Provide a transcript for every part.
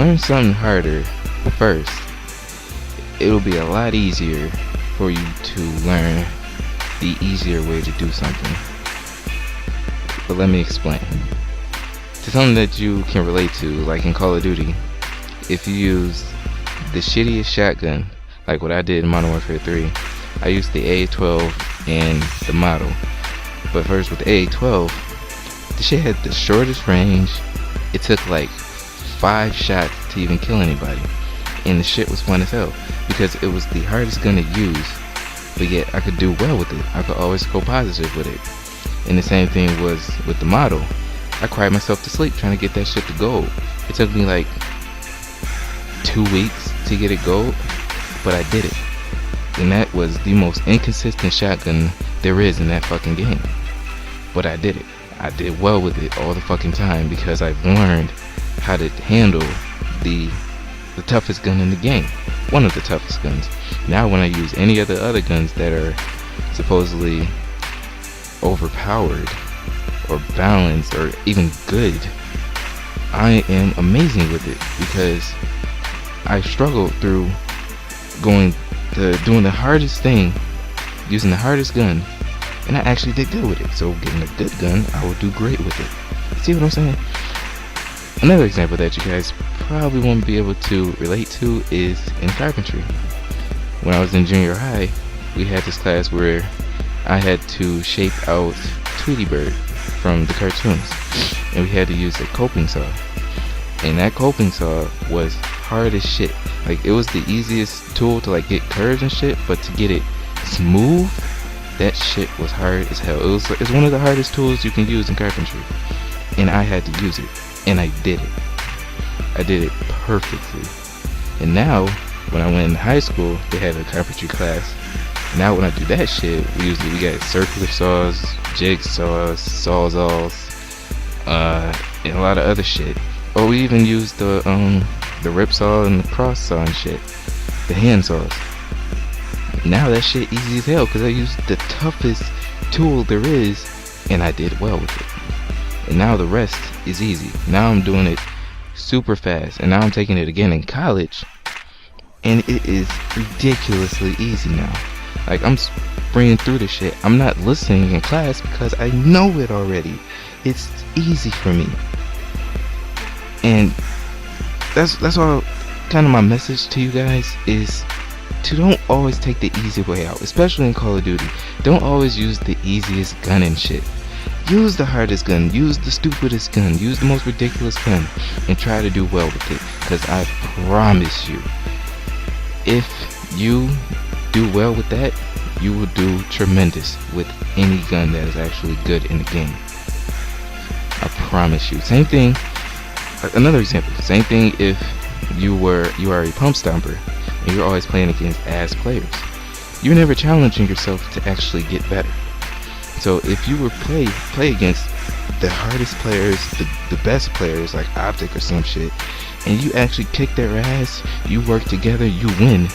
learn something harder first, it'll be a lot easier for you to learn the easier way to do something. But let me explain. To something that you can relate to, like in Call of Duty, if you use the shittiest shotgun, like what I did in Modern Warfare 3, I used the A12 and the model. But first with the A12, the shit had the shortest range. It took like 5 shots to even kill anybody. And the shit was fun as hell, because it was the hardest gun to use, but yet I could do well with it. I could always go positive with it. And the same thing was with the model. I cried myself to sleep trying to get that shit to gold. It took me like 2 weeks to get it gold, but I did it. And that was the most inconsistent shotgun there is in that fucking game. But I did it. I did well with it all the fucking time, because I've learned how to handle the toughest gun in the game. One of the toughest guns. Now when I use any of the other guns that are supposedly overpowered or balanced or even good, I am amazing with it, because I struggled through doing the hardest thing, using the hardest gun, and I actually did good with it. So getting a good gun, I will do great with it. See what I'm saying? Another example that you guys probably won't be able to relate to is in carpentry. When I was in junior high, we had this class where I had to shape out Tweety Bird from the cartoons, and we had to use a coping saw. And that coping saw was hard as shit. Like, it was the easiest tool to like get curves and shit, but to get it smooth, that shit was hard as hell. It's one of the hardest tools you can use in carpentry, and I had to use it, and I did it. I did it perfectly. And now, when I went in high school, they had a carpentry class. Now when I do that shit, we got circular saws, jigsaws, sawzalls, and a lot of other shit. Or we even used the rip saw and the cross saw and shit, the hand saws. Now that shit easy as hell, because I used the toughest tool there is, and I did well with it. And now the rest is easy. Now I'm doing it super fast, and now I'm taking it again in college, and it is ridiculously easy now. Like, I'm sprinting through the shit. I'm not listening in class because I know it already. It's easy for me. And that's all kind of my message to you guys, is to don't always take the easy way out, especially in Call of Duty. Don't always use the easiest gun and shit. Use the hardest gun, use the stupidest gun, use the most ridiculous gun, and try to do well with it. Because I promise you, if you do well with that, you will do tremendous with any gun that is actually good in the game. I promise you. Same thing, another example, same thing if you are a pump stomper and you're always playing against ass players. You're never challenging yourself to actually get better. So if you were play against the hardest players, the best players like Optic or some shit, and you actually kick their ass, you work together, you win,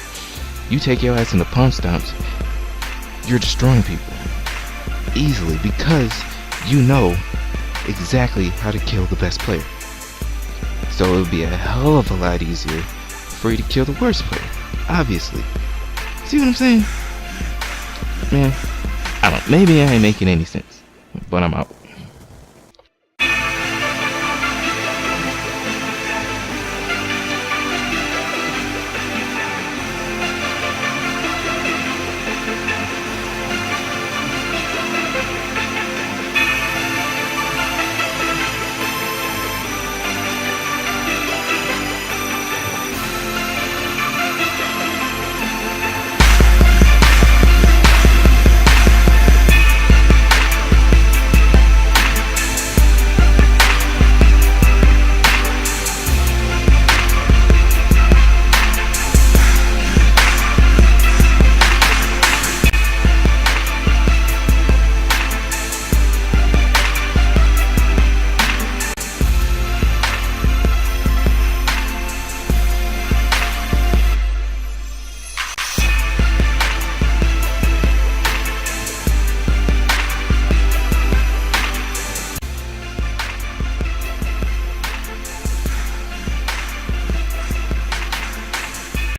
you take your ass in the pump stomps, you're destroying people easily, because you know exactly how to kill the best player. So it would be a hell of a lot easier for you to kill the worst player, obviously. See what I'm saying? Man, I don't know, maybe I ain't making any sense, but I'm out.